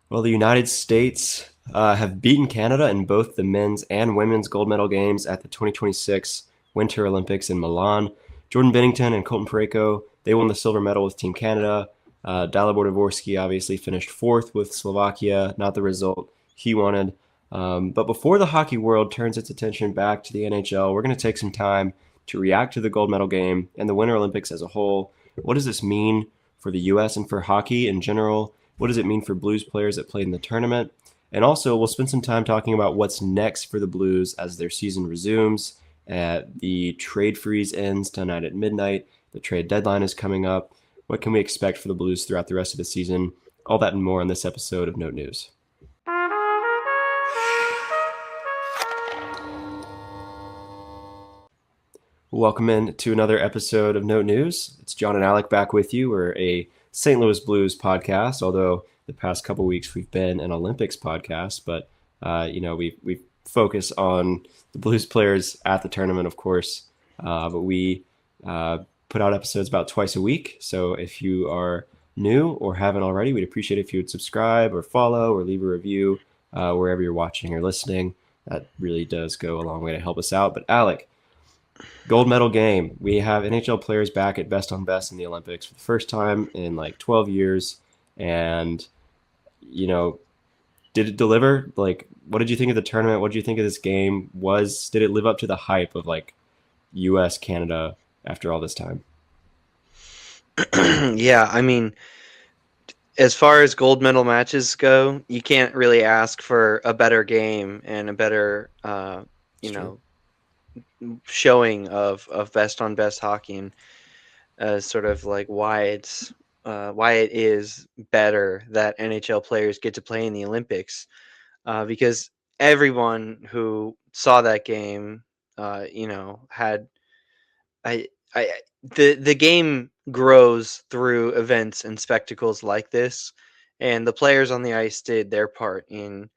Well, the United States have beaten Canada in both the men's and women's gold medal games at the 2026 Winter Olympics in Milan. Jordan Binnington and Colton Parayko, they won the silver medal with Team Canada. Dalibor Dvorsky obviously finished fourth with Slovakia, not the result he wanted. But before the hockey world turns its attention back to the NHL, we're going to take some time to react to the gold medal game and the Winter Olympics as a whole. What does this mean for the U.S. and for hockey in general? What does it mean for Blues players that played in the tournament? And also, we'll spend some time talking about what's next for the Blues as their season resumes. The trade freeze ends tonight at midnight. The trade deadline is coming up. What can we expect for the Blues throughout the rest of the season? All that and more on this episode of Note News. Welcome in to another episode of Note News. It's John and Alec back with you. We're a St. Louis Blues podcast, although the past couple weeks we've been an Olympics podcast. But we focus on the Blues players at the tournament, of course. But we put out episodes about twice a week. So if you are new or haven't already, we'd appreciate if you would subscribe or follow or leave a review wherever you're watching or listening. That really does go a long way to help us out. But Alec, gold medal game. We have NHL players back at best on best in the Olympics for the first time in like 12 years. And, did it deliver? Like, what did you think of the tournament? What did you think of this game? Did it live up to the hype of like US, Canada after all this time? Yeah, I mean, as far as gold medal matches go, you can't really ask for a better game and a better, showing of best on best hockey, and sort of like why it is better that NHL players get to play in the Olympics, because everyone who saw that game, had I the game grows through events and spectacles like this, and the players on the ice did their part in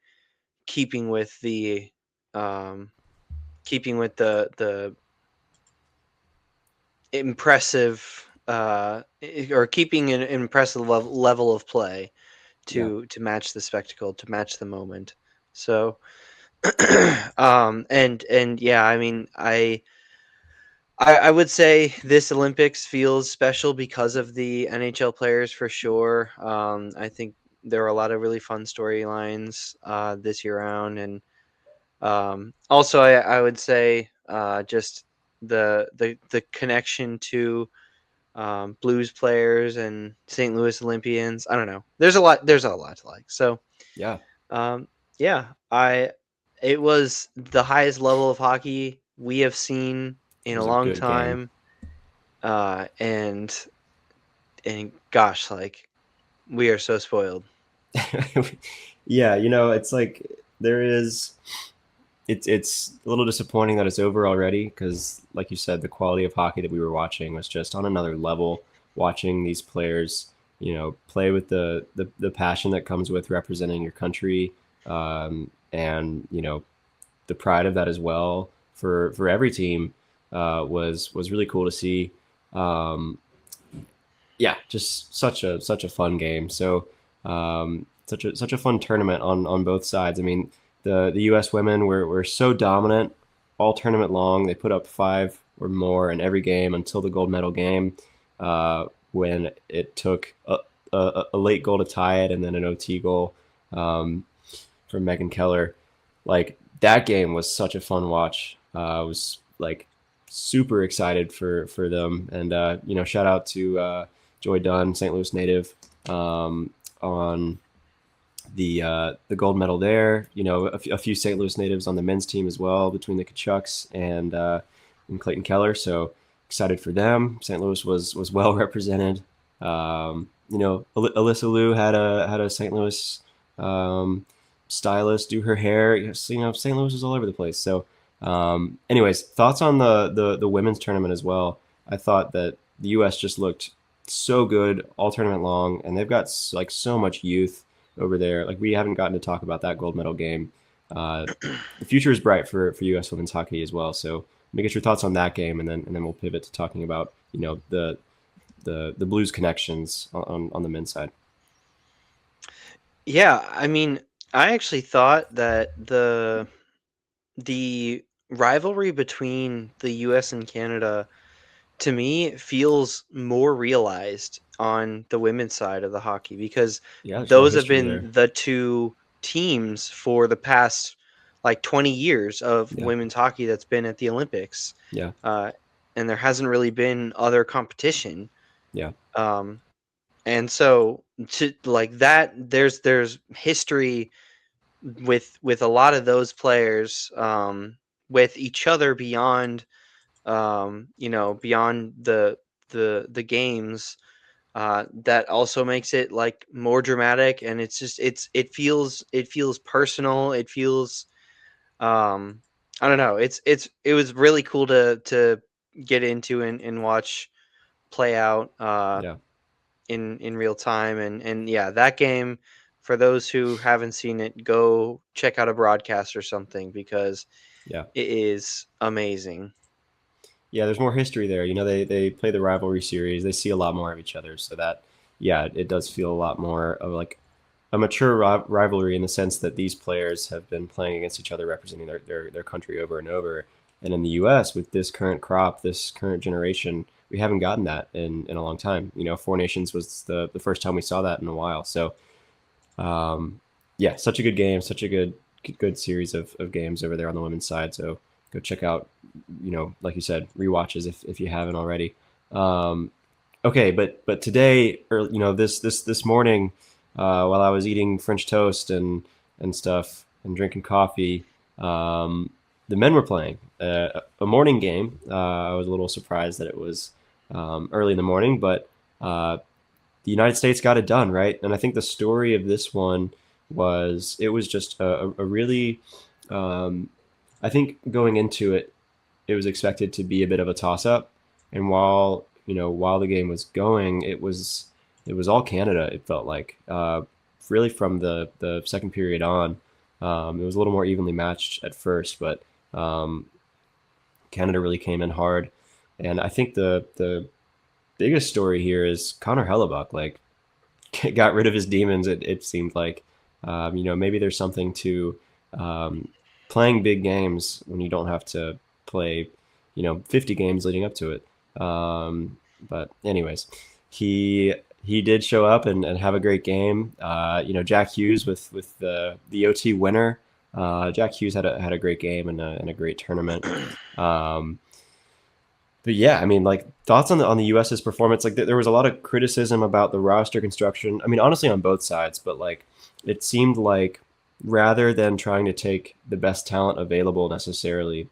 keeping with the um, the impressive, or keeping an impressive level of play Yeah. to match the spectacle, to match the moment. So and yeah, I mean, I would say this Olympics feels special because of the NHL players for sure. I think there were a lot of really fun storylines this year round, and also I would say just the connection to Blues players and St. Louis Olympians. I don't know. There's a lot to like. So Yeah. um, yeah, I it was the highest level of hockey we have seen It in a was a long good game. time, and gosh, like, we are so spoiled. Yeah, it's like there is it's a little disappointing that it's over already because, like you said, the quality of hockey that we were watching was just on another level. Watching these players, play with the passion that comes with representing your country, and the pride of that as well for every team was really cool to see. Um, yeah, just such a fun game. So such a fun tournament on both sides. I mean, the U.S. women were so dominant all tournament long. They put up five or more in every game until the gold medal game, when it took a late goal to tie it and then an OT goal from Megan Keller. Like, that game was such a fun watch. I was like super excited for them, and shout out to Joy Dunn, St. Louis native, on the gold medal there. A few St. Louis natives on the men's team as well, between the Kachucks and Clayton Keller. So excited for them. St. Louis was well represented. Alyssa Liu had a St. Louis stylist do her hair. St. Louis was all over the place. So, anyways, thoughts on the women's tournament as well. I thought that the U.S. just looked so good all tournament long, and they've got like so much youth over there. Like, we haven't gotten to talk about that gold medal game. The future is bright for U.S. women's hockey as well. So, let me get your thoughts on that game, and then we'll pivot to talking about the Blues connections on the men's side. Yeah, I mean, I actually thought that the rivalry between the US and Canada, to me, feels more realized on the women's side of the hockey, because Yeah, there's more those have history there. been the two teams for the past like 20 years of Yeah, women's hockey that's been at the Olympics. yeah, Uh, and there hasn't really been other competition. yeah, Um, and so to like that, there's history with a lot of those players, with each other beyond, beyond the games, that also makes it like more dramatic, and it feels personal. It feels, um I don't know, it was really cool to get into and watch play out, yeah, in real time. And yeah, that game, for those who haven't seen it, go check out a broadcast or something, because yeah. it is amazing. Yeah, there's more history there. They play the rivalry series. They see a lot more of each other, so that yeah, it does feel a lot more of like a mature rivalry in the sense that these players have been playing against each other, representing their country over and over. And in the U.S., with this current crop, this current generation, we haven't gotten that in a long time. Four Nations was the first time we saw that in a while. So um, yeah, such a good game, such a good series of games over there on the women's side. So go check out, like you said, rewatches if you haven't already. Um, okay, but today, or this morning, while I was eating French toast and stuff and drinking coffee, the men were playing a morning game. I was a little surprised that it was early in the morning, but the United States got it done, right? And I think the story of this one was it was just a really, um, I think going into it, it was expected to be a bit of a toss up, and while the game was going, it was all Canada. It felt like really from the second period on, it was a little more evenly matched at first, but um, Canada really came in hard, and I think the biggest story here is Connor Hellebuck. Like got rid of his demons. It seemed like, maybe there's something to um, playing big games when you don't have to play, 50 games leading up to it. But anyways, he did show up and have a great game. Jack Hughes with the OT winner. Jack Hughes had a great game and a great tournament. Um, but yeah, I mean, like thoughts on the US's performance. Like there was a lot of criticism about the roster construction. I mean, honestly, on both sides. But like, it seemed like rather than trying to take the best talent available necessarily,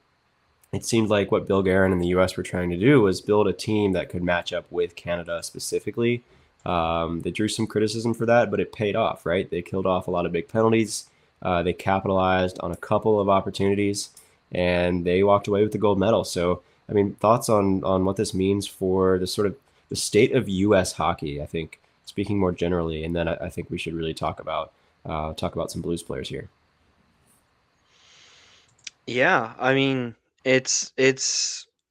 it seemed like what Bill Guerin and the U.S. were trying to do was build a team that could match up with Canada specifically. They drew some criticism for that, but it paid off, right? They killed off a lot of big penalties. They capitalized on a couple of opportunities, and they walked away with the gold medal. So, I mean, thoughts on what this means for the sort of the state of U.S. hockey? I think speaking more generally, and then I think we should really talk about some Blues players here. Yeah, I mean, it's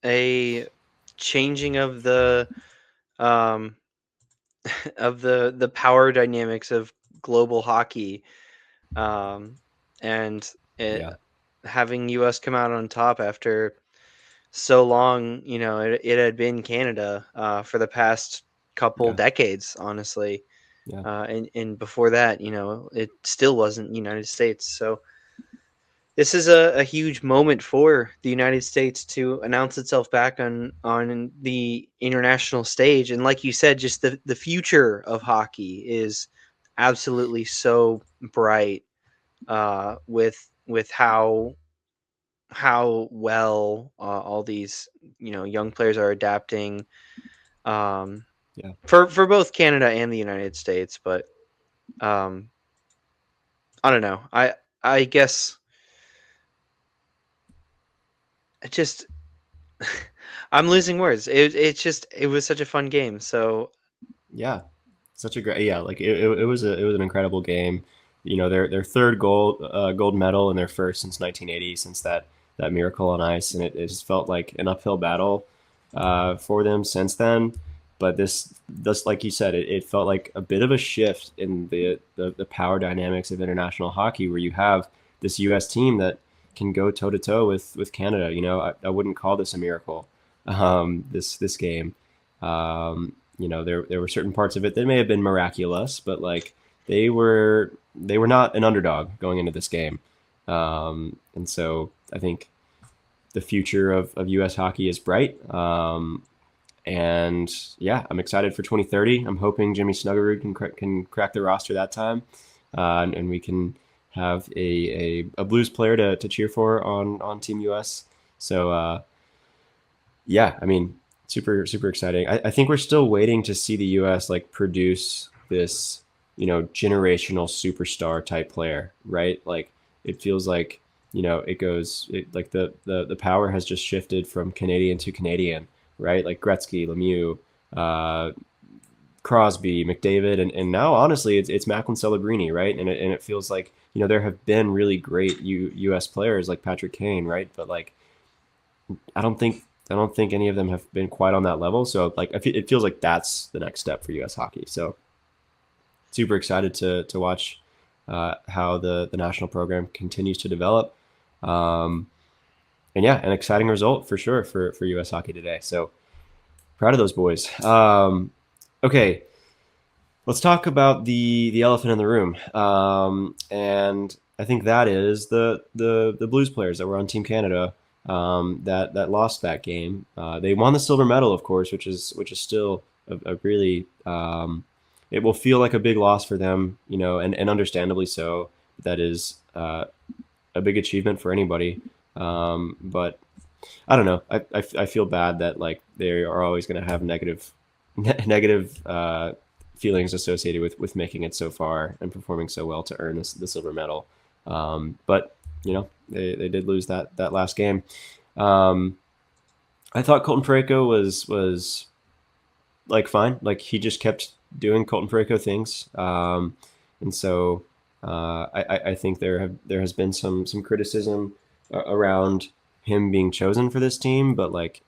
a changing of the, um of the power dynamics of global hockey, um and it, Yeah, having US come out on top after so long. It had been Canada, for the past couple yeah, decades, honestly. yeah, And before that, it still wasn't United States. So this is a huge moment for the United States to announce itself back on the international stage. And like you said, just the future of hockey is absolutely so bright, with how well, all these, young players are adapting, um, yeah. for both Canada and the United States. But, um, I don't know. I guess it just I'm losing words. It was such a fun game. So Yeah, such a great yeah. Like it was an incredible game. Their third gold medal and their first since 1980, since that miracle on ice, and it just felt like an uphill battle for them since then. But this like you said, it felt like a bit of a shift in the power dynamics of international hockey, where you have this U.S. team that can go toe to toe with Canada. I wouldn't call this a miracle. This game, there were certain parts of it that may have been miraculous, but like they were not an underdog going into this game, and so I think the future of U.S. hockey is bright. And yeah, I'm excited for 2030. I'm hoping Jimmy Snuggerud can crack the roster that time, and we can have a Blues player to cheer for on Team US. So yeah, I mean, super exciting. I think we're still waiting to see the US like produce this generational superstar type player, right? Like it feels like like the power has just shifted from Canadian to Canadian, right? Like Gretzky, Lemieux, uh, Crosby, McDavid, and now honestly it's Macklin Celebrini, right? And it feels like there have been really great U.S. players like Patrick Kane, right? But like I don't think I don't think any of them have been quite on that level. So like it feels like that's the next step for U.S. hockey. So super excited to watch how the national program continues to develop. Um, and yeah, an exciting result for sure for U.S. hockey today. So proud of those boys. Okay, let's talk about the elephant in the room. And I think that is the Blues players that were on Team Canada that lost that game. They won the silver medal, of course, which is still a really it will feel like a big loss for them, and understandably so. That is a big achievement for anybody. But I don't know. I feel bad that like they are always going to have negative feelings associated with making it so far and performing so well to earn the silver medal. But they did lose that last game. Um, I thought Colton Parayko was like fine. Like he just kept doing Colton Parayko things, and so I think there has been some criticism around him being chosen for this team, but like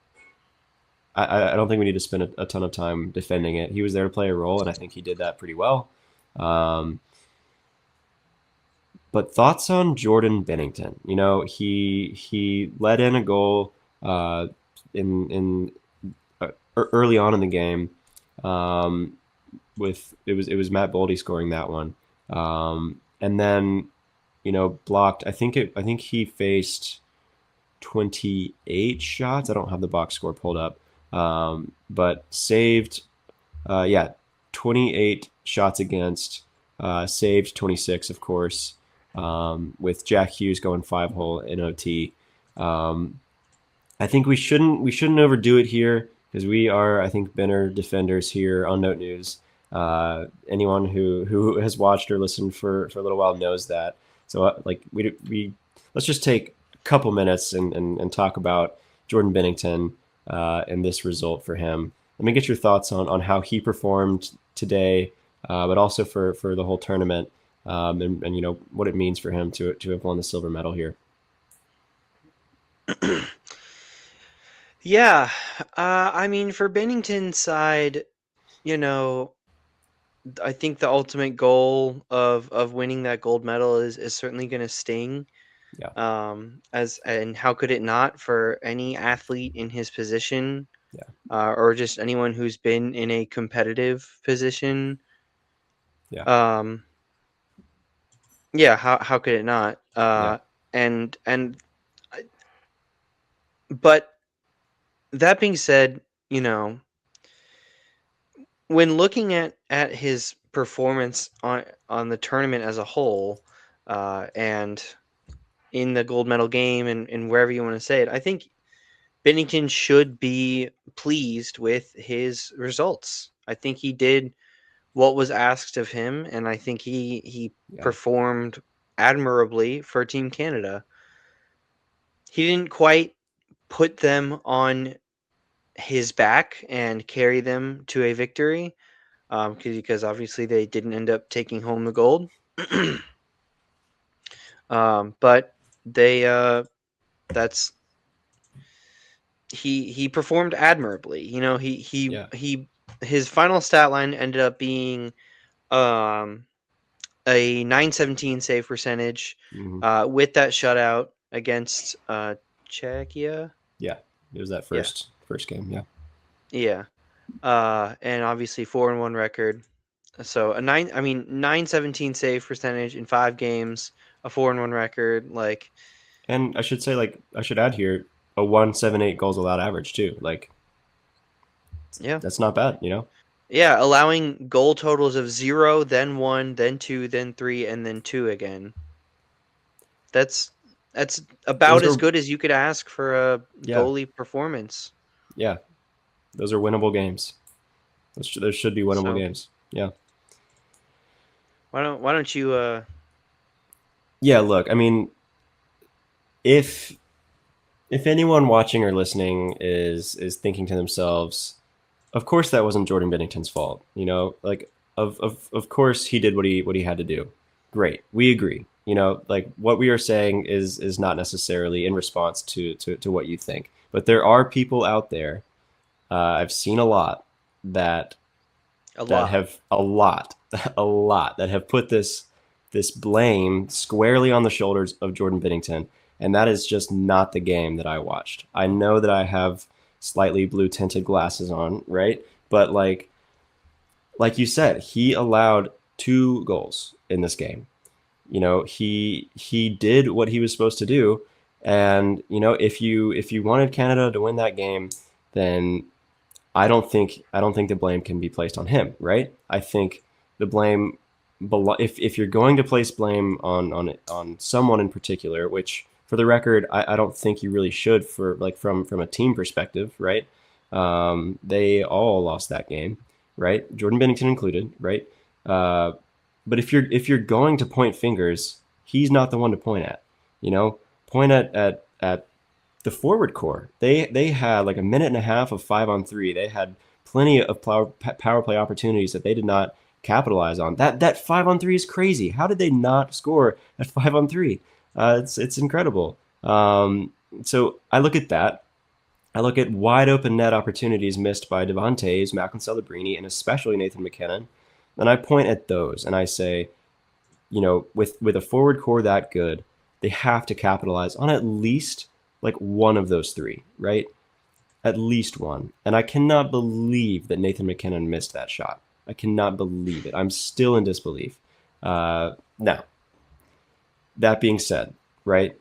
I don't think we need to spend a ton of time defending it. He was there to play a role, and I think he did that pretty well. Um, but thoughts on Jordan Binnington? He let in a goal in early on in the game. Um, with it was Matt Boldy scoring that one, and then blocked. I think he faced 28 shots. I don't have the box score pulled up, but saved, yeah, 28 shots against, saved 26, of course, with Jack Hughes going 5-hole in OT. Um, I think we shouldn't overdo it here because we are, I think, better defenders here on Note News. Anyone who has watched or listened for a little while knows that. So like we let's just take a couple minutes and talk about Jordan Binnington and this result for him. Let me get your thoughts on how he performed today, but also for the whole tournament, and what it means for him to have won the silver medal here. Yeah, I mean, for Bennington's side, you know, I think the ultimate goal of winning that gold medal is certainly going to sting. Yeah, And how could it not for any athlete in his position, yeah, or just anyone who's been in a competitive position? yeah, Um, yeah, how could it not? yeah, And but that being said, you know, when looking at his performance on the tournament as a whole, and in the gold medal game and wherever you want to say it, I think Binnington should be pleased with his results. I think he did what was asked of him, and I think he yeah, performed admirably for Team Canada. He didn't quite put them on his back and carry them to a victory, because obviously they didn't end up taking home the gold. But they that's he performed admirably. You know, he he yeah, he his final stat line ended up being um, a 917 save percentage Hmm. with that shutout against Czechia. Yeah, it was that Yeah, first game. Yeah, yeah, and obviously 4-1 record. So a 917 save percentage in 5 games, a 4-1 record. Like, and I should say, like, I should add here a 178 goals allowed average too. Like, yeah, that's not bad, yeah, allowing goal totals of 0, then 1, then 2, then 3, and then 2 again. That's that's about Those as are good as you could ask for a yeah, goalie performance. yeah, those are winnable games. Those should be winnable So games. Yeah, why don't you yeah. Look, I mean, if if anyone watching or listening is thinking to themselves, of course that wasn't Jordan Binnington's fault. Like of course he did what he had to do. Great, we agree. Like what we are saying is not necessarily in response to what you think, but there are people out there. I've seen a lot that a that lot? have a lot, a lot that have put this blame squarely on the shoulders of Jordan Binnington, and that is just not the game that I watched. I know that I have slightly blue tinted glasses on, right? But like you said, he allowed 2 goals in this game. He did what he was supposed to do, and if you wanted Canada to win that game, then I don't think the blame can be placed on him, right? I think the blame, if you're going to place blame on someone in particular, which for the record I don't think you really should, for like from a team perspective, right? They all lost that game, right? Jordan Binnington included, right? Uh, but if you're going to point fingers, he's not the one to point at. You know, point at the forward core. They had like a minute and a half of 5-on-3. They had plenty of power play opportunities that they did not capitalize on. That 5-on-3 is crazy. How did they not score at 5-on-3? It's incredible. So I look at that. I look at wide open net opportunities missed by Devontae's, Malcolm Celebrini, and especially Nathan McKinnon. And I point at those and I say, with a forward core that good, they have to capitalize on at least like one of those three, right? At least one. And I cannot believe that Nathan McKinnon missed that shot. I cannot believe it. I'm still in disbelief. Now, that being said, right?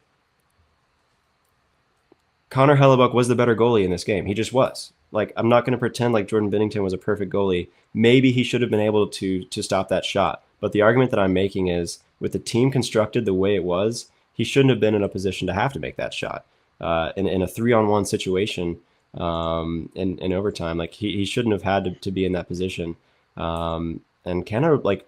Connor Hellebuck was the better goalie in this game. He just was. Like, I'm not going to pretend like Jordan Binnington was a perfect goalie. Maybe he should have been able to stop that shot. But the argument that I'm making is, with the team constructed the way it was, he shouldn't have been in a position to have to make that shot. In a 3-on-1 situation, in overtime, like he shouldn't have had to be in that position. And Canada, like,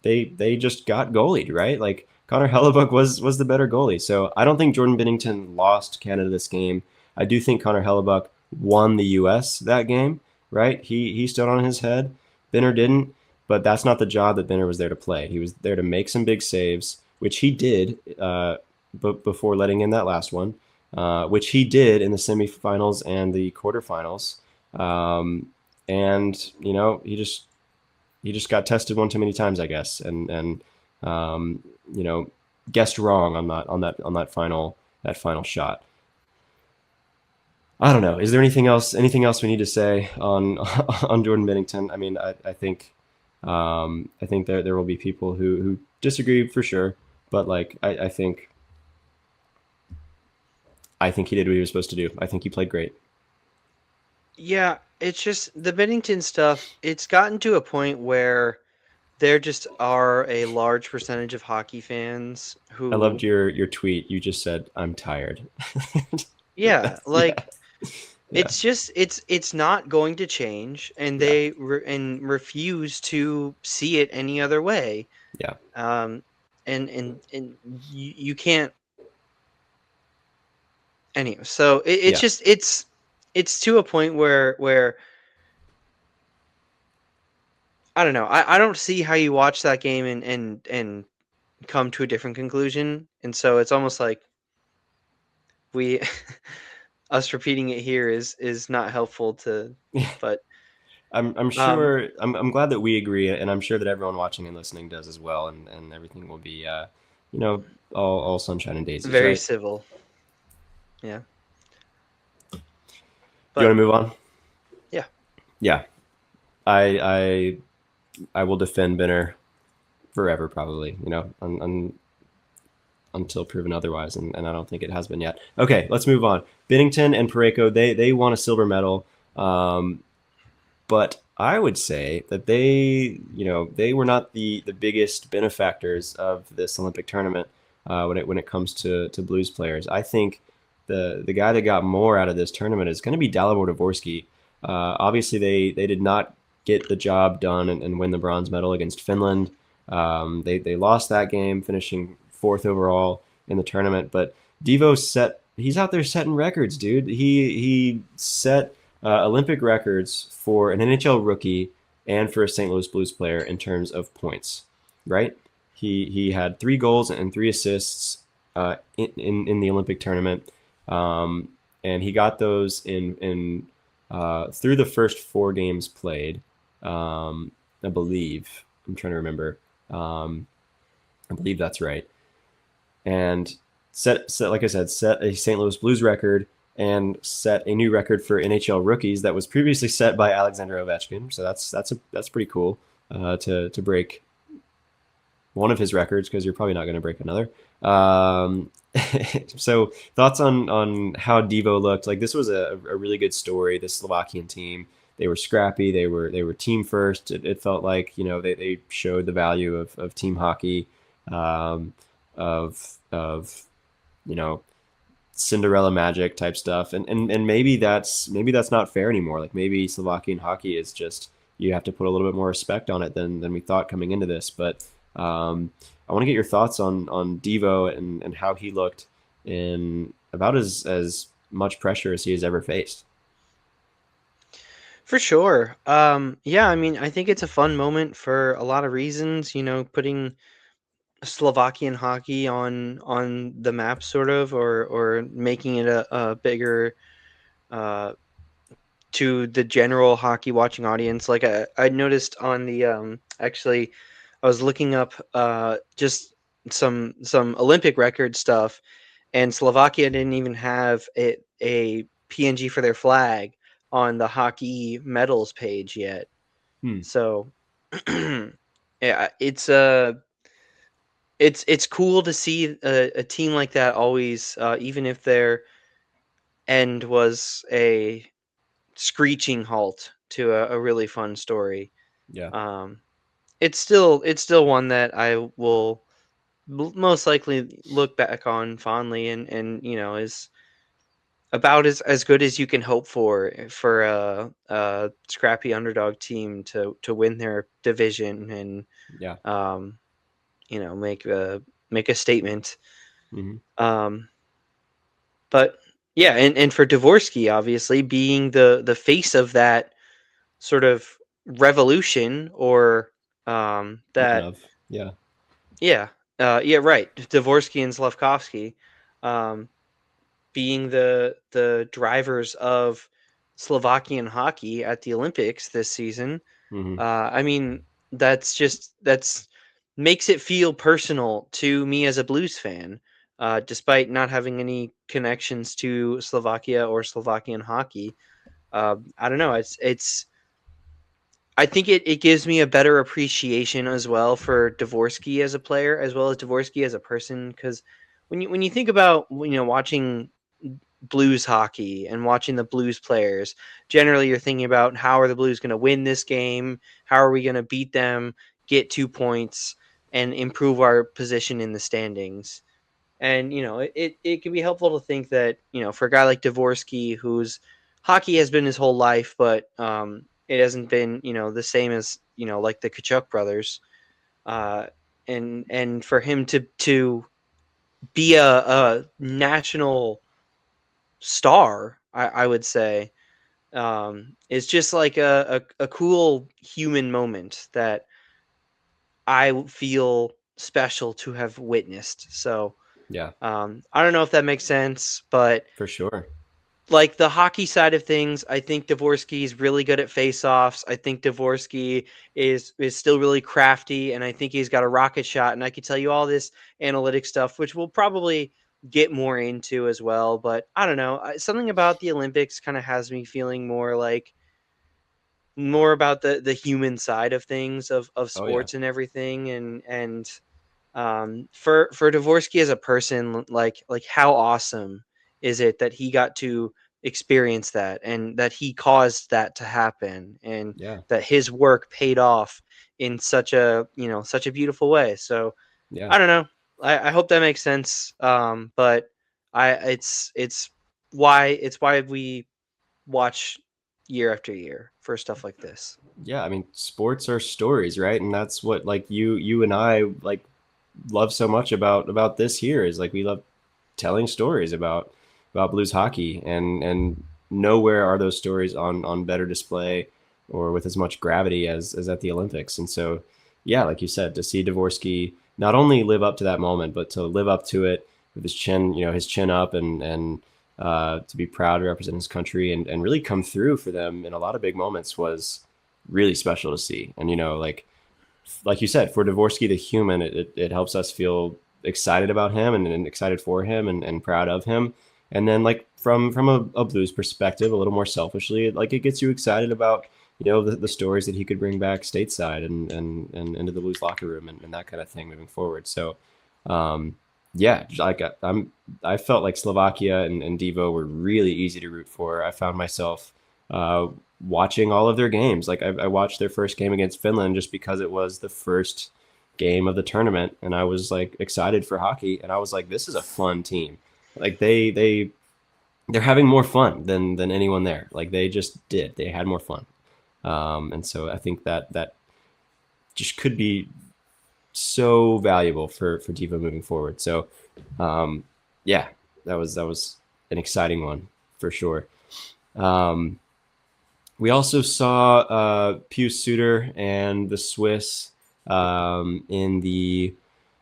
they just got goalied, right? Like, Connor Hellebuck was the better goalie. So I don't think Jordan Binnington lost Canada this game. I do think Connor Hellebuck won the U.S. that game, right? He stood on his head. Binner didn't, but that's not the job that Binner was there to play. He was there to make some big saves, which he did, but before letting in that last one, which he did in the semifinals and the quarterfinals. And he just got tested one too many times, I guess, and um, you know guessed wrong on that final shot. I don't know. Is there anything else we need to say on on Jordan Binnington? I mean, I think there will be people who disagree for sure, but like I think he did what he was supposed to do. I think he played great. Yeah, it's just the Binnington stuff. It's gotten to a point where there just are a large percentage of hockey fans I loved who, your tweet. You just said, "I'm tired." yeah, Yeah, like yeah, it's not going to change, and yeah, and refuse to see it any other way. yeah, Um, and you can't anyway. So it's yeah, just it's to a point where I don't know. I don't see how you watch that game and come to a different conclusion. And so it's almost like we us repeating it here is not helpful to, but I'm Um, sure I'm glad that we agree, and I'm sure that everyone watching and listening does as well, and everything will be you know all sunshine and daisies, very right? civil. Yeah. Do you But want to move on? yeah, Yeah, I I will defend Binner forever, probably. Until proven otherwise, and I don't think it has been yet. Okay, let's move on. Binnington and Parayko, they won a silver medal, but I would say that they were not the biggest benefactors of this Olympic tournament when it comes to Blues players. I think the guy that got more out of this tournament is going to be Dalibor Dvorsky. Obviously, they did not get the job done and win the bronze medal against Finland. They lost that game, finishing fourth overall in the tournament. But Devo he's out there setting records, dude. He set Olympic records for an NHL rookie and for a St. Louis Blues player in terms of points. Right? He had 3 goals and 3 assists in the Olympic tournament, and he got those in through the first 4 games played. I believe I'm trying to remember. Um, I believe that's right. And set like I said, set a St. Louis Blues record and set a new record for NHL rookies that was previously set by Alexander Ovechkin. So that's pretty cool to break one of his records because you're probably not going to break another. Um, so thoughts on how Devo looked? Like this was a really good story. This Slovakian team, they were scrappy. They were team first. It felt like they showed the value of team hockey, of you know Cinderella magic type stuff, and maybe that's not fair anymore. Like maybe Slovakian hockey is just you have to put a little bit more respect on it than we thought coming into this. But I want to get your thoughts on Devo and how he looked in about as much pressure as he has ever faced. for sure. Yeah, I mean, I think it's a fun moment for a lot of reasons. Putting Slovakian hockey on the map, sort of, or making it a bigger uh, to the general hockey watching audience. Like I noticed on the actually, I was looking up just some Olympic record stuff, and Slovakia didn't even have a PNG for their flag on the hockey medals page yet. Hmm. So yeah, it's cool to see a team like that always, even if their end was a screeching halt to a really fun story. Yeah. Um, it's still one that I will most likely look back on fondly, and is about as good as you can hope for a scrappy underdog team to win their division and Yeah. um, make a statement. Hmm. Um, but yeah, and for Dvorsky, obviously being the face of that sort of revolution, or One that, of. Yeah. yeah, yeah, right, Dvorsky and Slavkovsky, um, being the drivers of Slovakian hockey at the Olympics this season. Hmm. I mean, that's makes it feel personal to me as a Blues fan, despite not having any connections to Slovakia or Slovakian hockey. I don't know. It's I think it gives me a better appreciation as well for Dvorsky as a player, as well as Dvorsky as a person. Because when you think about watching Blues hockey and watching the Blues players, generally you're thinking about how are the Blues going to win this game? How are we going to beat them, get 2 points, and improve our position in the standings? And it can be helpful to think that for a guy like Dvorsky, whose hockey has been his whole life, but it hasn't been the same as like the Kachuk brothers, uh, and for him to be a national star, I would say, is just like a cool human moment that I feel special to have witnessed. So Yeah. I don't know if that makes sense, but For sure. like the hockey side of things, I think Dvorsky is really good at face-offs. I think Dvorsky is still really crafty, and I think he's got a rocket shot. And I could tell you all this analytic stuff, which we'll probably get more into as well. But I don't know, something about the Olympics kind of has me feeling more about the human side of things of Oh yeah, sports and everything, and for Dvorsky as a person, like how awesome is it that he got to experience that and that he caused that to happen and yeah, that his work paid off in such a such a beautiful way. So yeah. I don't know. I hope that makes sense. But it's why we watch year after year for stuff like this. Yeah, I mean, sports are stories, right? And that's what like you and I like love so much about this here is like we love telling stories about blues hockey, and nowhere are those stories on better display or with as much gravity as at the Olympics. And so yeah, like you said, to see Dvorsky not only live up to that moment, but to live up to it with his chin, his chin up, and to be proud to represent his country and really come through for them in a lot of big moments was really special to see. And like you said, for Dvorsky the human, it helps us feel excited about him and excited for him and proud of him. And then like from a blues perspective, a little more selfishly, like it gets you excited about the stories that he could bring back stateside and into the blues locker room and that kind of thing moving forward. So um, yeah, like I felt like Slovakia and Devo were really easy to root for. I found myself uh, watching all of their games. Like I watched their first game against Finland just because it was the first game of the tournament, and I was like excited for hockey, and I was like, this is a fun team. Like they're having more fun than anyone there. Like they just did. They had more fun, and so I think that just could be so valuable for Devo moving forward. So um, yeah, that was an exciting one for sure. Um, we also saw Pius Suter and the Swiss in the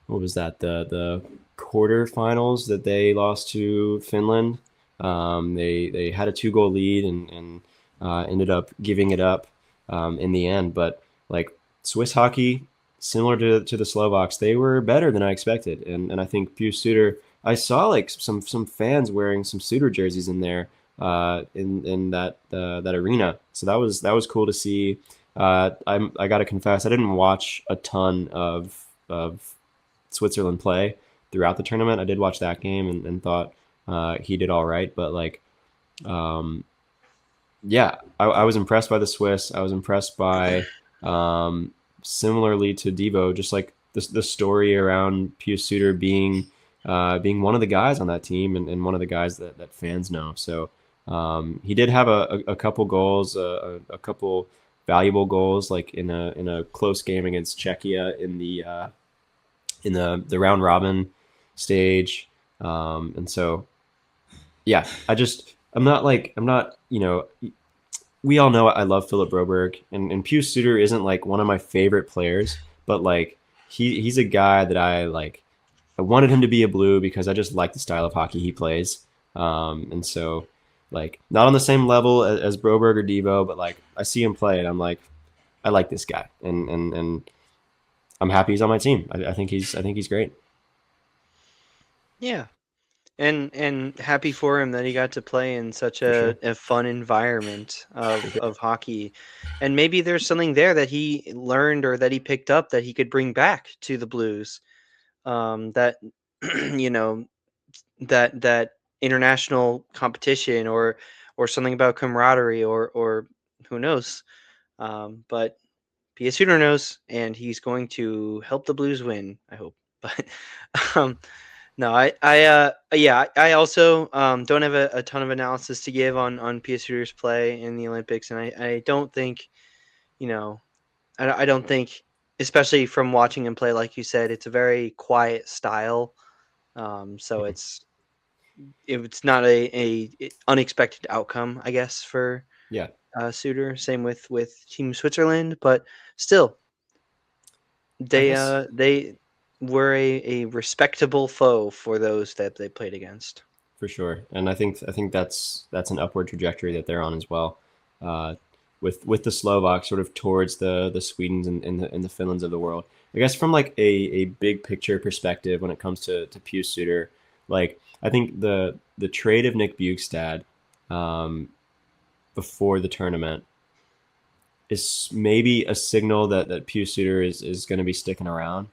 what was that the quarterfinals that they lost to Finland. They had a 2 goal lead and ended up giving it up in the end. But like Swiss hockey, similar to the Slovaks, they were better than I expected. And I think Pius Suter. I saw like some fans wearing some Suter jerseys in there in that arena. So that was cool to see. I got to confess, I didn't watch a ton of Switzerland play throughout the tournament. I did watch that game and thought he did all right, but like um, yeah, I was impressed by the Swiss. I was impressed by similarly to Devo, just like the story around Pius Suter being one of the guys on that team and one of the guys that fans know. So he did have a couple goals, a couple valuable goals, like in a close game against Czechia in the round robin stage. And so yeah, I'm not we all know I love Philip Broberg, and Pius Suter isn't like one of my favorite players, but like he's a guy that I like. I wanted him to be a blue because I just like the style of hockey he plays. And so like not on the same level as Broberg or Devo, but like I see him play and I'm like, I like this guy, and I'm happy he's on my team. I think he's great Yeah. And happy for him that he got to play in such for sure. a fun environment For of sure. hockey. And maybe there's something there that he learned or that he picked up that he could bring back to the Blues. That you know that international competition or something about camaraderie or who knows. But P.S. Shooter knows, and he's going to help the Blues win. I hope. But um, no, yeah, I also don't have a ton of analysis to give on PS Shooter's play in the Olympics, and I don't think, you know, I don't think, especially from watching him play, like you said, it's a very quiet style. So it's not a unexpected outcome, I guess, for Yeah, Suter. Same with Team Switzerland, but still, I guess. they were a respectable foe for those that they played against. for sure. And I think that's an upward trajectory that they're on as well, uh, with the Slovaks sort of towards the Swedens and the Finlands of the world. I guess from like a big picture perspective when it comes to Pew Suter, like I think the trade of Nick Bjugstad um, before the tournament is maybe a signal that Pew Suter is going to be sticking around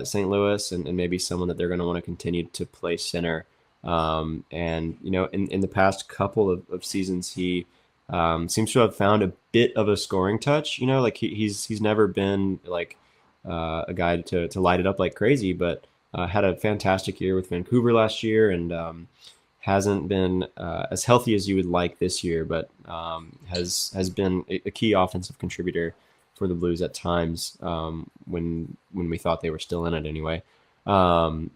St. Louis, and maybe someone that they're going to want to continue to play center. And in the past couple of seasons, he seems to have found a bit of a scoring touch. Like he's never been like a guy to light it up like crazy, but had a fantastic year with Vancouver last year, and hasn't been as healthy as you would like this year, but has been a key offensive contributor for the Blues at times, when we thought they were still in it anyway. Um,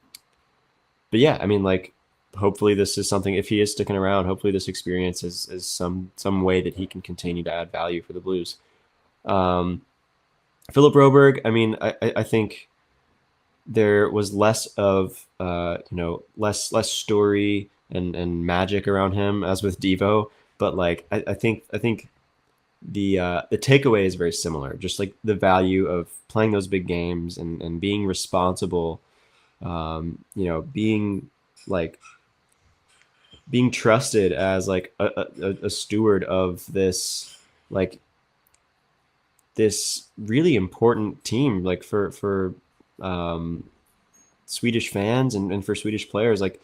but yeah, I mean, like, hopefully this is something. If he is sticking around, hopefully this experience is some way that he can continue to add value for the Blues. Um, Philip Broberg, I mean, I think there was less of less story and magic around him as with Devo, but like I think the takeaway is very similar. Just like the value of playing those big games and being responsible, being like being trusted as like a steward of like this really important team, like for um, Swedish fans and for Swedish players. Like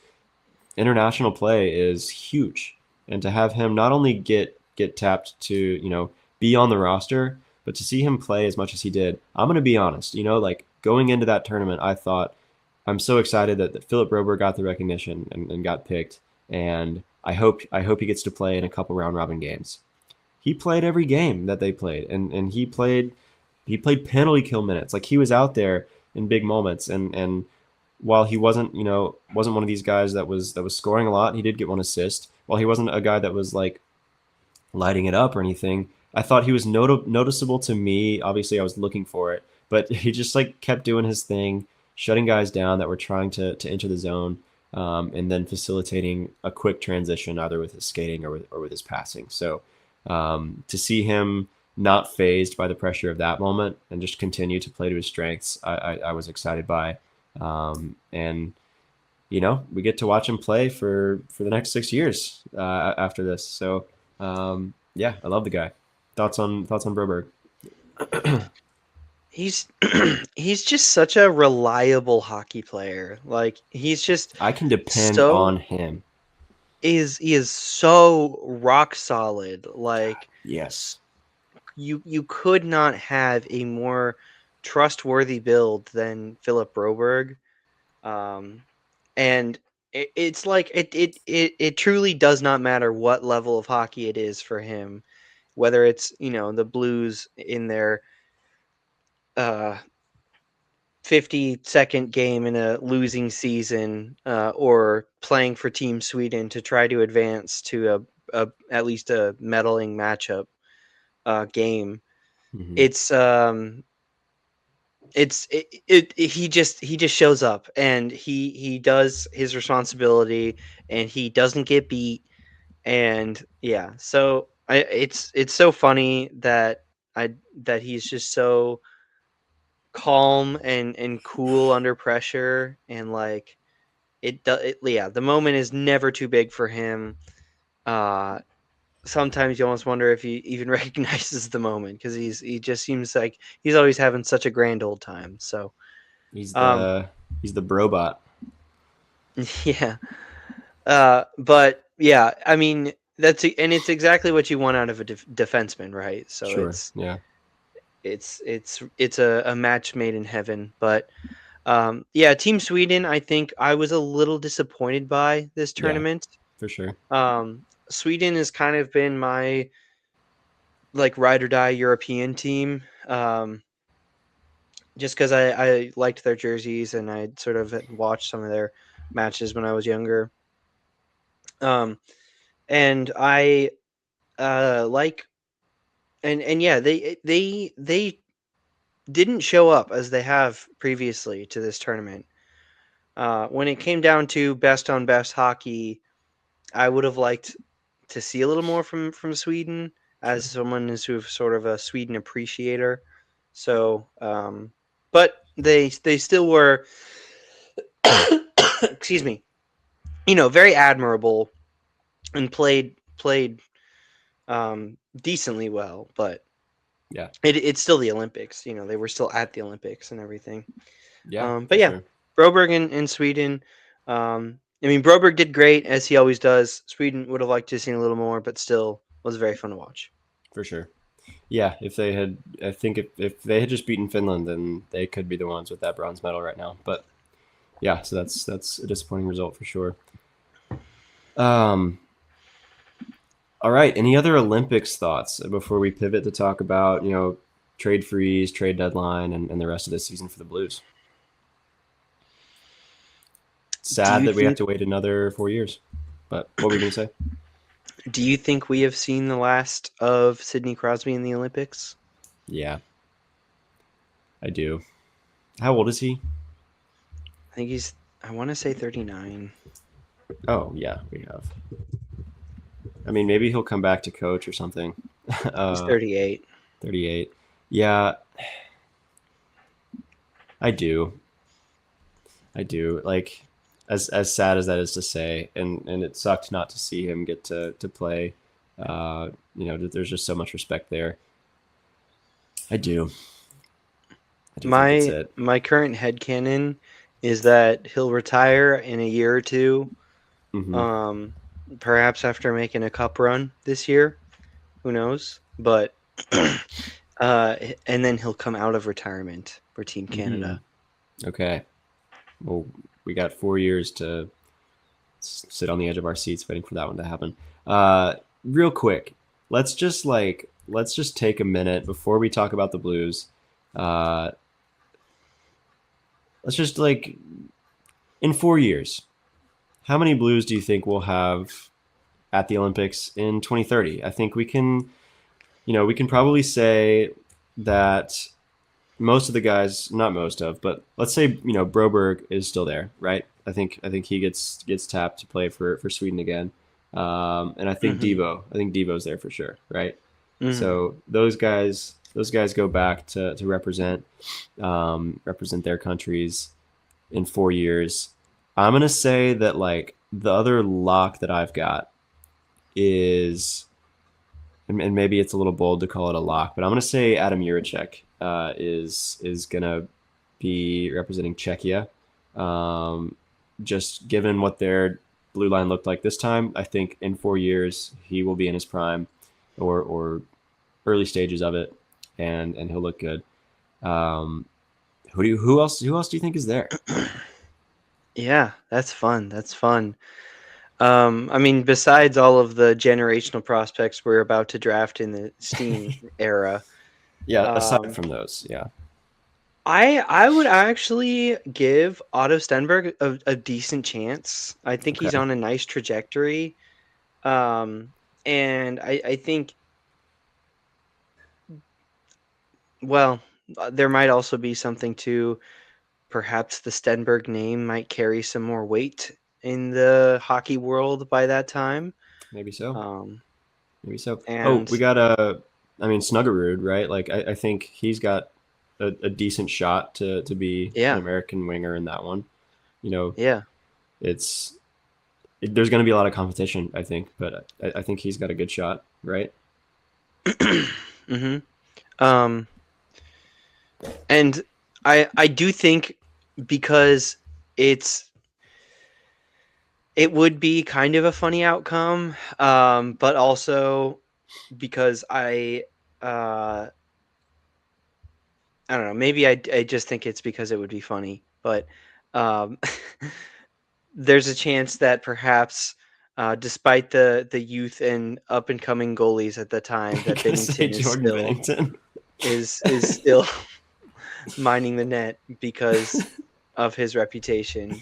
international play is huge, and to have him not only get tapped to be on the roster, but to see him play as much as he did. I'm gonna be honest, like going into that tournament, I thought I'm so excited that Philip Broberg got the recognition and got picked, and I hope he gets to play in a couple round robin games. He played every game that they played, and he played penalty kill minutes. Like he was out there in big moments, and while he wasn't one of these guys that was scoring a lot, he did get one assist. While he wasn't a guy that was like lighting it up or anything, I thought he was noticeable to me. Obviously, I was looking for it, but he just like kept doing his thing, shutting guys down that were trying to enter the zone, and then facilitating a quick transition either with his skating or with his passing. So to see him not phased by the pressure of that moment and just continue to play to his strengths, I was excited by. And we get to watch him play for the next 6 years after this. So yeah, I love the guy. Thoughts on Broberg? He's he's just such a reliable hockey player. Like he's just I can depend on so him. he is so rock solid. Like Yes. you could not have a more trustworthy build than Philip Broberg. Um, and it's like it truly does not matter what level of hockey it is for him, whether it's the Blues in their uh 50-second game in a losing season, or playing for Team Sweden to try to advance to at least a medaling matchup game. Hmm. It's he just shows up and he does his responsibility and he doesn't get beat. And yeah, so it's so funny that he's just so calm and cool under pressure, and like yeah, the moment is never too big for him. uh Sometimes you almost wonder if he even recognizes the moment because he just seems like he's always having such a grand old time. So He's um the brobot. yeah. But yeah, I mean and it's exactly what you want out of a defenseman, right? So Sure. Yeah. it's a match made in heaven. But yeah, Team Sweden, I think I was a little disappointed by this Yeah. tournament. For sure. Sweden has kind of been my like ride or die European team. Just because I liked their jerseys and I sort of watched some of their matches when I was younger. Um, and I like and yeah, they didn't show up as they have previously to this tournament. When it came down to best on best hockey, I would have liked to see a little more from Sweden as Sure. someone who's sort of a Sweden appreciator. So, but they still were, excuse me, very admirable and played decently well. But Yeah. it's still the Olympics. They were still at the Olympics and everything. Yeah, But for yeah, sure. Broberg in Sweden. I mean, Broberg did great as he always does. Sweden would have liked to have seen a little more, but still was very fun to watch. For sure. Yeah, if they had, I think if they had just beaten Finland, then they could be the ones with that bronze medal right now. But yeah, so that's a disappointing result for sure. Um, all right. Any other Olympics thoughts before we pivot to talk about trade freeze, trade deadline, and the rest of the season for the Blues? Do Sad you that we have think to wait another 4 years. But what were you gonna say? do you think we have seen the last of Sidney Crosby in the Olympics? Yeah, I do. How old is he? I think I want to say 39. Oh yeah, we have. I mean, maybe he'll come back to coach or something. He's uh, 38. 38. Yeah, I do. I do. Like, as sad as that is to say, and it sucked not to see him get to play. There's just so much respect there. I do. I do think it's My it. my current headcanon is that he'll retire in a year or two, Hmm. um, perhaps after making a cup run this year. Who knows? But and then he'll come out of retirement for Team Hmm. Canada. Okay. Well, we got 4 years to sit on the edge of our seats waiting for that one to happen. Real quick, let's just take a minute before we talk about the Blues. Uh, let's just like in 4 years, how many Blues do you think we'll have at the Olympics in 2030? I think we can probably say that most of the guys, not most of, but let's say Broberg is still there, right? I think he gets tapped to play for Sweden again, and Hmm. I think Devo's there for sure, right? Hmm. So those guys go back to represent their countries in 4 years. I'm gonna say that like the other lock that I've got is, and maybe it's a little bold to call it a lock, but I'm gonna say Adam Juracek is gonna be representing Czechia. Um, just given what their blue line looked like this time, I think in 4 years he will be in his prime, or early stages of it, and he'll look good. Um, who else do you think is there? Yeah, that's fun. That's fun. I mean, besides all of the generational prospects we're about to draft in the Steam era, Yeah, aside um, from those, yeah. I would actually give Otto Stenberg a decent chance. I think he's Okay, on a nice trajectory, um, and I think, well, there might also be something to perhaps the Stenberg name might carry some more weight in the hockey world by that time. maybe so. Um, Maybe so. Oh, we and got I mean, Snuggerud, right? Like, I think he's got a decent shot to be an yeah, American winger in that one. You know, yeah. it's there's going to be a lot of competition, I think, but I think he's got a good shot, right? Hmm. Um, and I do think because it's it would be kind of a funny outcome, but also because uh, I don't know. Maybe I just think it's because it would be funny, but um, there's a chance that perhaps, despite the youth and up and coming goalies at the time, I'm that gonna say Binnington is Jordan still Binnington. is still mining the net because of his reputation.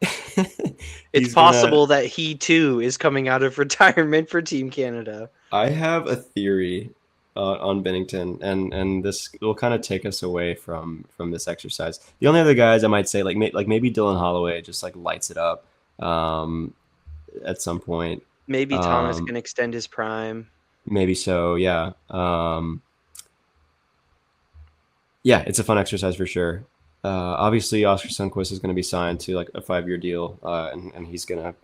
It's He's gonna. possible that he too is coming out of retirement for Team Canada. I have a theory on Binnington, and this will kind of take us away from this exercise. The only other guys I might say, like maybe Dylan Holloway, just like lights it up. Um, at some point. Maybe Thomas Um, can extend his prime. maybe so, yeah. Yeah, it's a fun exercise for sure. Obviously, Oscar Sundquist is going to be signed to like a 5 year deal, and he's going to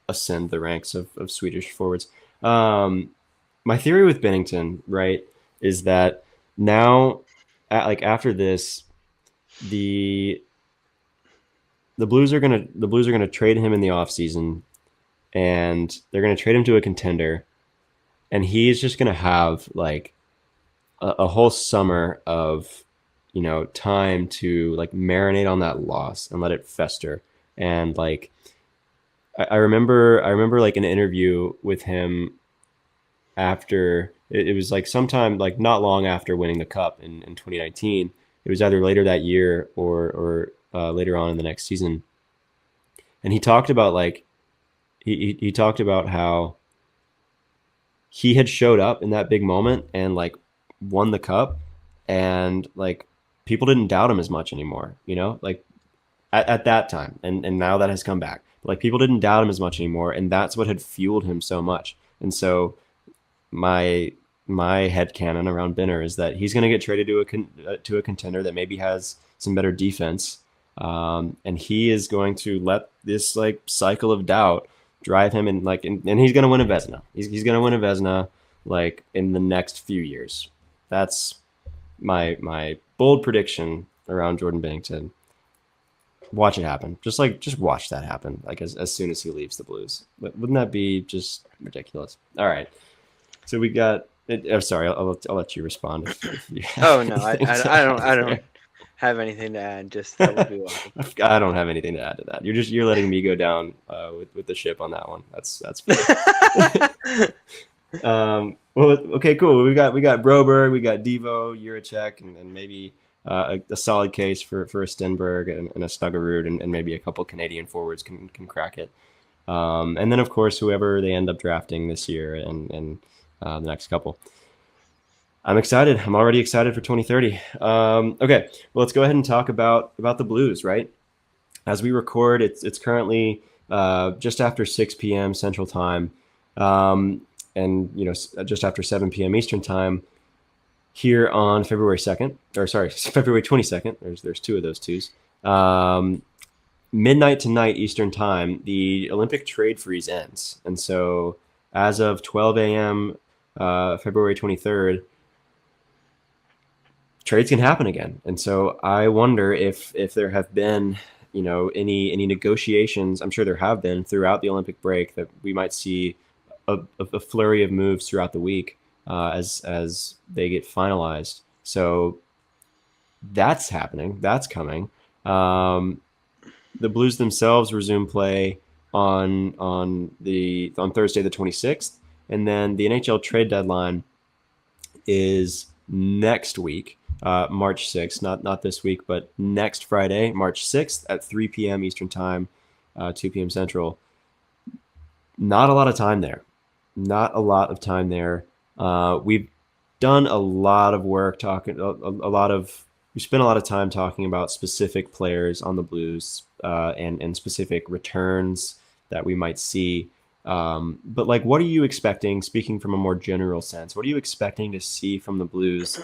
ascend the ranks of Swedish forwards. Um, my theory with Binnington, right, is that now, like after this, the the Blues are gonna trade him in the offseason, and they're gonna trade him to a contender, and he's just gonna have like a whole summer of time to like marinate on that loss and let it fester. And like I remember like an interview with him after it was like sometime like not long after winning the cup in 2019. It was either later that year or later on in the next season, and he talked about like he talked about how he had showed up in that big moment and like won the cup, and like people didn't doubt him as much anymore, like at that time, and now that has come back. But, like people didn't doubt him as much anymore, and that's what had fueled him so much. And so my my headcanon around Binner is that he's going to get traded to a contender that maybe has some better defense, and he is going to let this like cycle of doubt drive him, and he's going to win a Vesna. He's going to win a Vesna like in the next few years. That's my bold prediction around Jordan Binnington. Watch it happen. Just watch that happen. Like as soon as he leaves the Blues, wouldn't that be just ridiculous? All right. So we got. I'm sorry. I'll let you respond if you have Oh no, anything to I add don't there. have anything to add. Just that would be wild. I don't have anything to add to that. You're letting me go down with the ship on that one. That's fair. Well, okay, cool. We got Broberg, we got Devo, Juracek, and maybe a solid case for a Stenberg and a Stuggerud, and maybe a couple Canadian forwards can crack it. And then of course whoever they end up drafting this year and the next couple. I'm excited. I'm already excited for 2030. Okay, well let's go ahead and talk about the Blues. Right, as we record, it's currently just after 6 p.m. Central Time, and just after 7 p.m. Eastern Time here on February 2nd, or sorry, February 22nd. There's two of those twos. Midnight tonight Eastern Time, the Olympic trade freeze ends, and so as of 12 a.m. February 23rd, trades can happen again. And so I wonder if there have been any negotiations. I'm sure there have been throughout the Olympic break, that we might see a flurry of moves throughout the week as they get finalized. So that's happening. That's coming. The Blues themselves resume play on Thursday the 26th, and then the NHL trade deadline is next week, March 6th. Not this week, but next Friday, March 6th at 3 p.m. Eastern Time, 2 p.m. Central. Not a lot of time there. Not a lot of time there. We've done a lot of work talking, we spent a lot of time talking about specific players on the Blues, and specific returns that we might see. But like, what are you expecting? Speaking from a more general sense, what are you expecting to see from the Blues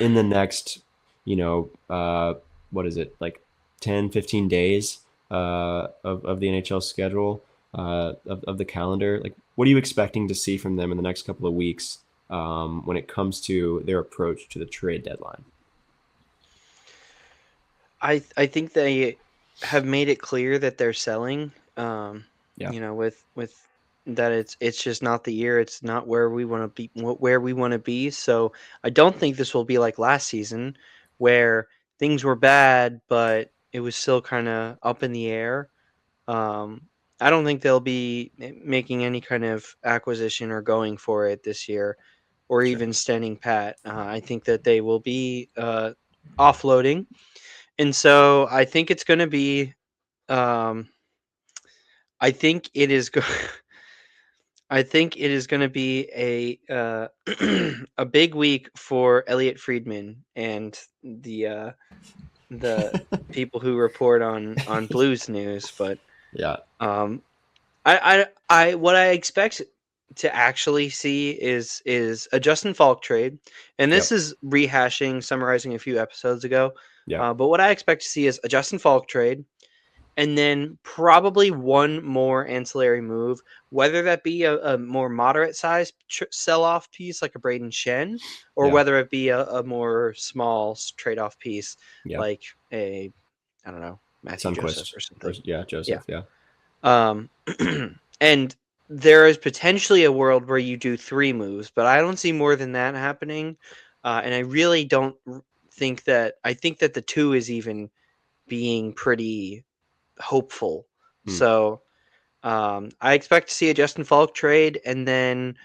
in the next, what is it, like 10, 15 days of the NHL schedule, of the calendar? Like, what are you expecting to see from them in the next couple of weeks when it comes to their approach to the trade deadline? I think they have made it clear that they're selling. Yeah, With that it's just not the year. It's not where we want to be. Where we want to be. So I don't think this will be like last season, where things were bad, but it was still kind of up in the air. Um, I don't think they'll be making any kind of acquisition or going for it this year, or sure. even standing pat. I think that they will be offloading, and so I think it's going to be. Um, I think it is. I think it is going to be a big week for Elliot Friedman and the people who report on Blues News, but Yeah. um, What I expect to actually see is a Justin Falk trade, and this Yep. is rehashing, summarizing a few episodes ago. Yeah. But what I expect to see is a Justin Falk trade, and then probably one more ancillary move, whether that be a more moderate size sell off piece like a Braden Shen, or Yeah. whether it be a more small trade off piece Yeah. like a, I don't know, Matthew Joseph Sunquist or or something. yeah, Yeah. Joseph. Yeah. Um, and there is potentially a world where you do three moves, but I don't see more than that happening. And I really don't think that. I think that the two is even being pretty hopeful. Hmm. So I expect to see a Justin Falk trade, and then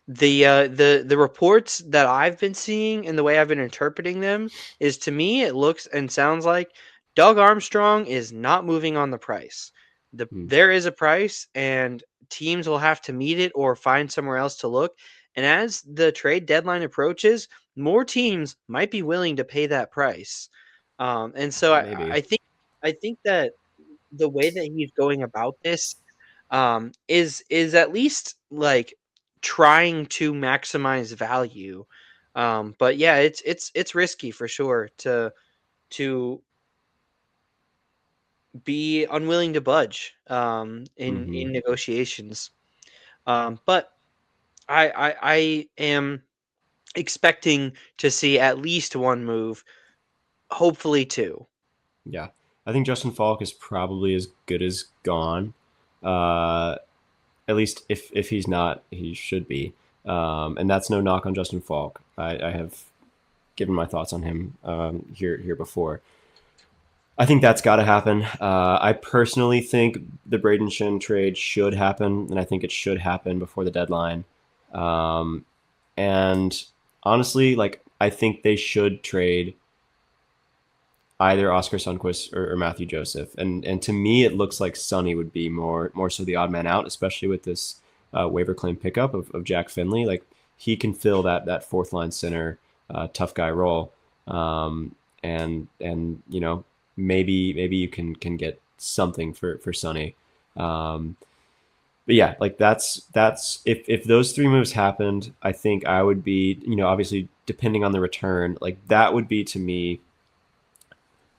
the reports that I've been seeing and the way I've been interpreting them is, to me it looks and sounds like Doug Armstrong is not moving on the price. Hmm. There is a price and teams will have to meet it or find somewhere else to look. And as the trade deadline approaches, more teams might be willing to pay that price. And so Maybe. I think that the way that he's going about this is at least like trying to maximize value. But yeah, it's risky for sure to be unwilling to budge Hmm. in negotiations. But I am expecting to see at least one move, hopefully two. Yeah. I think Justin Falk is probably as good as gone. Uh, at least if he's not, he should be. And that's no knock on Justin Falk. I have given my thoughts on him here before. I think that's got to happen. I personally think the Braden Shin trade should happen, and I think it should happen before the deadline. Um, and honestly, like I think they should trade either Oscar Sundquist or Matthew Joseph. And to me, it looks like Sonny would be more so the odd man out, especially with this waiver claim pickup of Jack Finley. Like he can fill that fourth line center tough guy role, and you know maybe you can get something for Sonny. But yeah, like that's if those three moves happened, I think I would be, you know, obviously depending on the return, like that would be to me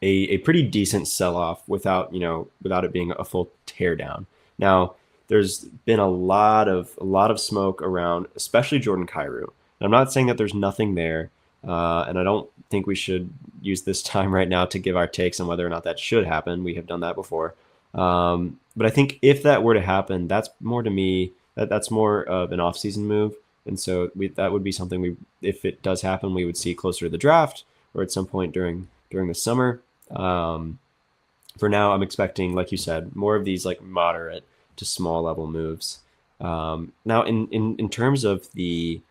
a pretty decent sell off without, you know, without it being a full teardown. Now, there's been a lot of smoke around, especially Jordan Kyrou. And I'm not saying that there's nothing there, and I don't think we should use this time right now to give our takes on whether or not that should happen. We have done that before, but I think if that were to happen, that's more to me that's more of an off-season move, and so that would be something we, if it does happen, we would see closer to the draft or at some point during the summer. Um, for now, I'm expecting, like you said, more of these like moderate to small level moves. Now, in terms of the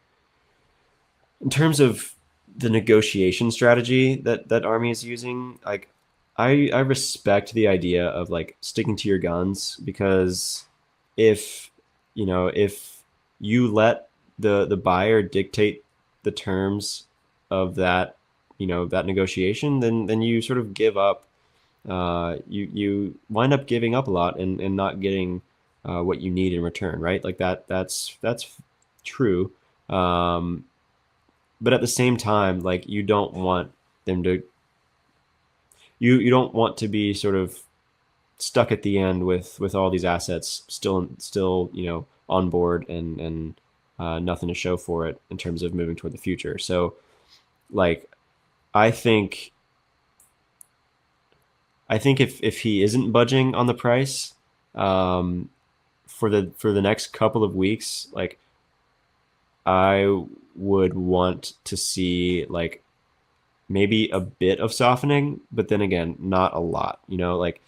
negotiation strategy that Army is using, like I respect the idea of like sticking to your guns, because if if you let the buyer dictate the terms of that, that negotiation, then you sort of give up. You wind up giving up a lot and not getting what you need in return, right? Like that's true. Um, but at the same time, like you don't want them to you don't want to be sort of stuck at the end with all these assets still on board and nothing to show for it in terms of moving toward the future. So like I think if he isn't budging on the price um, for the next couple of weeks, like I would want to see like maybe a bit of softening, but then again, not a lot. Like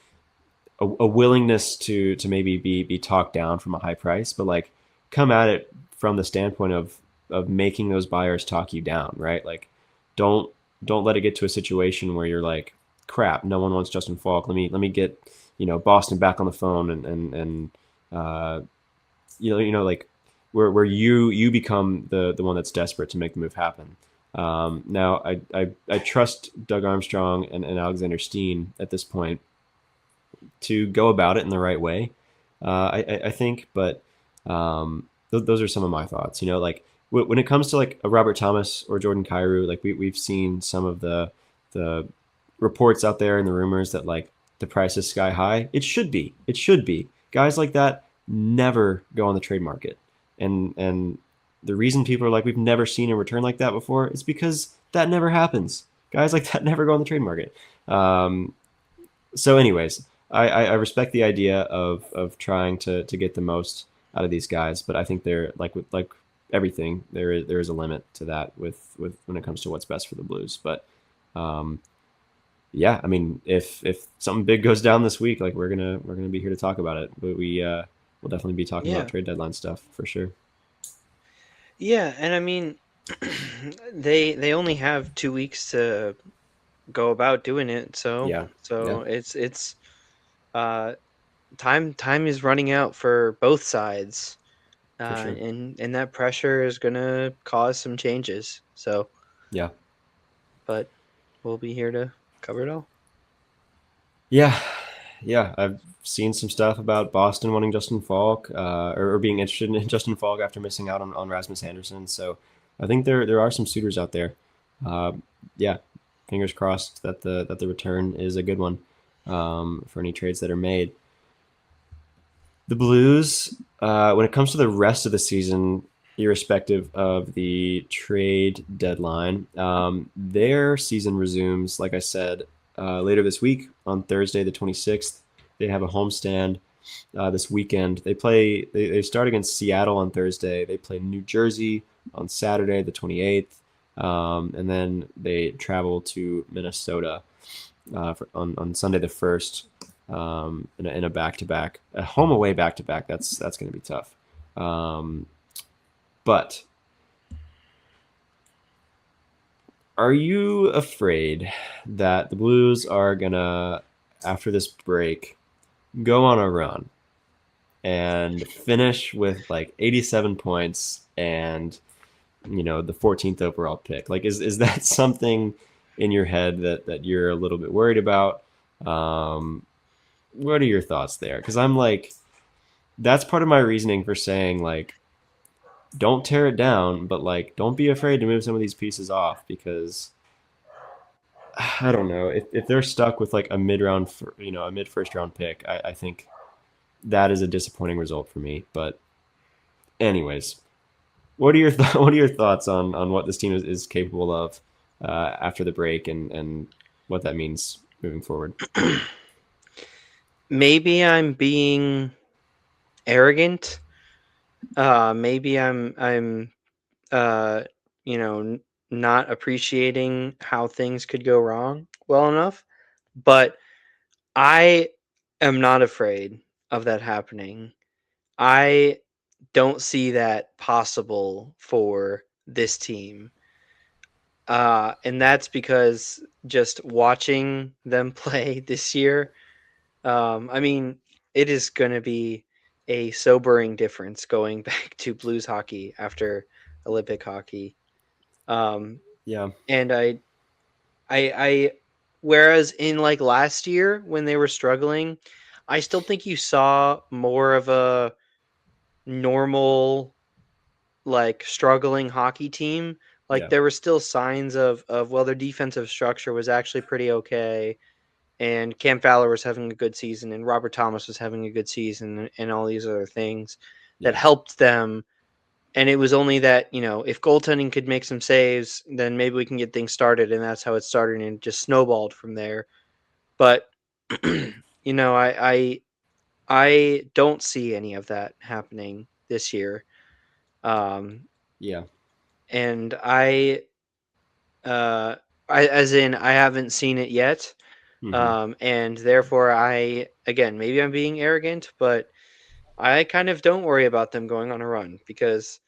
a willingness to maybe be talked down from a high price, but like come at it from the standpoint of making those buyers talk you down, right? Like don't don't let it get to a situation where you're like, crap, no one wants Justin Falk. Let me get Boston back on the phone and uh, like where you become the one that's desperate to make the move happen. Now I trust Doug Armstrong and Alexander Steen at this point to go about it in the right way. I think, but those are some of my thoughts. You know, like when it comes to like a Robert Thomas or Jordan Kyrou, like we've seen some of the reports out there and the rumors that like the price is sky high. It should be. It should be. Guys like that never go on the trade market, and the reason people are like we've never seen a return like that before is because that never happens. Guys like that never go on the trade market. Um, so, anyways, I respect the idea of trying to get the most out of these guys, but I think they're like with like everything, there is a limit to that with when it comes to what's best for the Blues. But um, yeah, I mean, if something big goes down this week, like we're gonna be here to talk about it. But we'll definitely be talking about Yeah. trade deadline stuff for sure. Yeah, and I mean, they only have 2 weeks to go about doing it, so Yeah, yeah, so it's uh time is running out for both sides, for sure. and that pressure is gonna cause some changes. So, Yeah. but we'll be here to cover it all. Yeah, yeah. I've seen some stuff about Boston wanting Justin Falk, or being interested in Justin Falk after missing out on Rasmus Anderson. So I think there are some suitors out there. Uh, yeah, fingers crossed that the return is a good one for any trades that are made. The Blues, when it comes to the rest of the season, irrespective of the trade deadline, their season resumes, like I said, later this week on Thursday, the 26th. They have a homestand this weekend. They start against Seattle on Thursday. They play New Jersey on Saturday, the 28th. And then they travel to Minnesota on Sunday the 1st in a back to back, a home away back to back. That's going to be tough. Um, but are you afraid that the Blues are gonna, after this break, go on a run and finish with like 87 points and the 14th overall pick? Like, is that something in your head that you're a little bit worried about? Um, what are your thoughts there? Because I'm like, that's part of my reasoning for saying like don't tear it down, but like don't be afraid to move some of these pieces off because I don't know if they're stuck with like a mid round, a mid first round pick. I think that is a disappointing result for me. But anyways, what are your what are your thoughts on what this team is capable of after the break and what that means moving forward? Maybe I'm being arrogant. Maybe I'm uh you know not appreciating how things could go wrong well enough, but I am not afraid of that happening. I don't see that possible for this team. And that's because just watching them play this year, I mean, it is going to be a sobering difference going back to blues hockey after Olympic hockey. Um, Yeah, and I, whereas in like last year when they were struggling, I still think you saw more of a normal, like struggling hockey team. Like yeah, there were still signs of well, their defensive structure was actually pretty okay, and Cam Fowler was having a good season, and Robert Thomas was having a good season, and all these other things that yeah, helped them. And it was only that, if goaltending could make some saves, then maybe we can get things started, and that's how it started, and it just snowballed from there. But I don't see any of that happening this year. Um, yeah. and uh, as in, I haven't seen it yet. Hmm. And therefore, again, maybe I'm being arrogant, but I kind of don't worry about them going on a run because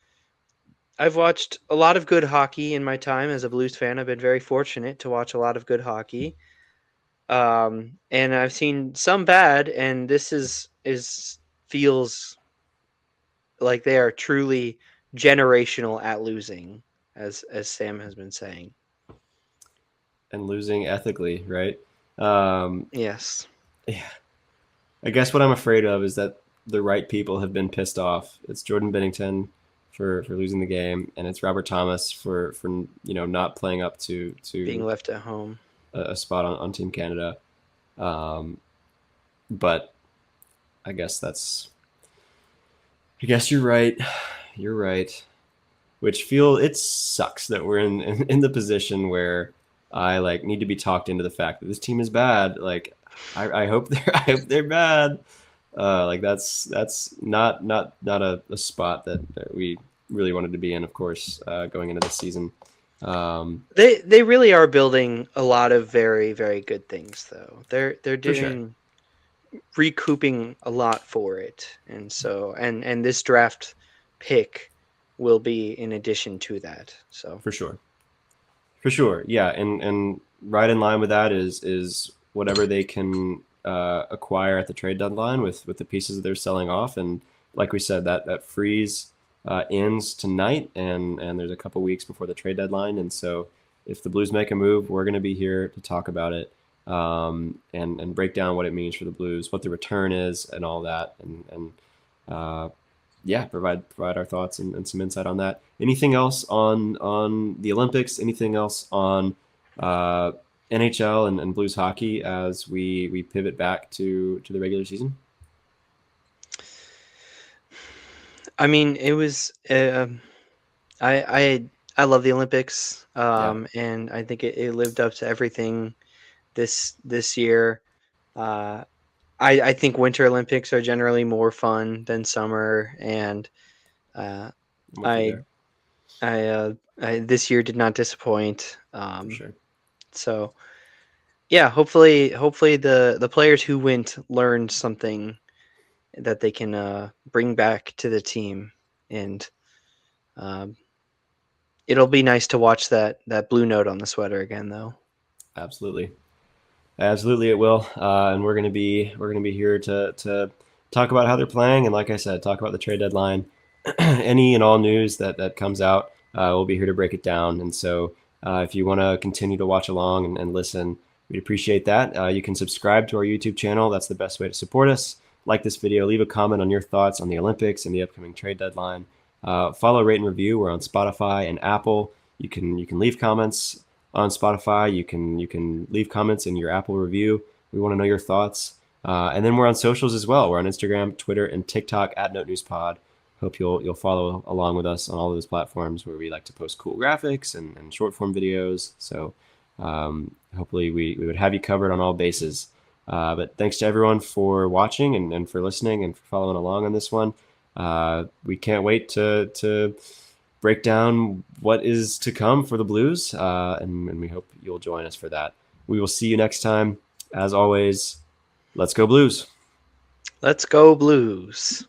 I've watched a lot of good hockey in my time as a Blues fan. I've been very fortunate to watch a lot of good hockey. And I've seen some bad, and this is feels like they are truly generational at losing, as Sam has been saying. And losing ethically, right? Um, Yes. yeah. I guess what I'm afraid of is that the right people have been pissed off. It's Jordan Binnington for losing the game, and it's Robert Thomas for not playing up Being to left at home. a spot on Team Canada. Um, but I guess you're right. You're right. It sucks that we're in the position where I like need to be talked into the fact that this team is bad. Like I hope I hope they're bad. Like that's not a spot that we really wanted to be in, of course, going into this season. They really are building a lot of very, very good things, though. They're For sure. doing recouping a lot for it, and so and this draft pick will be in addition to that. So For sure. For sure. Yeah, and right in line with that is whatever they can acquire at the trade deadline with the pieces that they're selling off, and like we said, that freeze ends tonight, and there's a couple weeks before the trade deadline, and so if the Blues make a move, we're going to be here to talk about it, and break down what it means for the Blues, what the return is, and all that, and yeah, provide our thoughts and some insight on that. Anything else on the Olympics? Anything else on uh, NHL and Blues hockey as we pivot back to the regular season? I mean, it was I love the Olympics, Yeah, and I think it lived up to everything this year. Uh, I think Winter Olympics are generally more fun than summer, and uh, I'm with you I there I this year did not disappoint. for sure. So yeah, hopefully the players who went learned something that they can bring back to the team, and um, it'll be nice to watch that blue note on the sweater again, though. Absolutely. Absolutely, it will, and we're gonna be here to talk about how they're playing, and like I said, talk about the trade deadline, any and all news that comes out. We'll be here to break it down, and so if you want to continue to watch along and listen, we'd appreciate that. You can subscribe to our YouTube channel. That's the best way to support us. Like this video, leave a comment on your thoughts on the Olympics and the upcoming trade deadline. Follow, rate, and review. We're on Spotify and Apple. You can leave comments on Spotify. You can leave comments in your Apple review. We want to know your thoughts. And then we're on socials as well. We're on Instagram, Twitter, and TikTok at Note News Pod. Hope you'll follow along with us on all of those platforms where we like to post cool graphics and short form videos. So hopefully we would have you covered on all bases. But thanks to everyone for watching and for listening and for following along on this one. We can't wait to break down what is to come for the Blues, and we hope you'll join us for that. We will see you next time. As always, let's go Blues. Let's go Blues.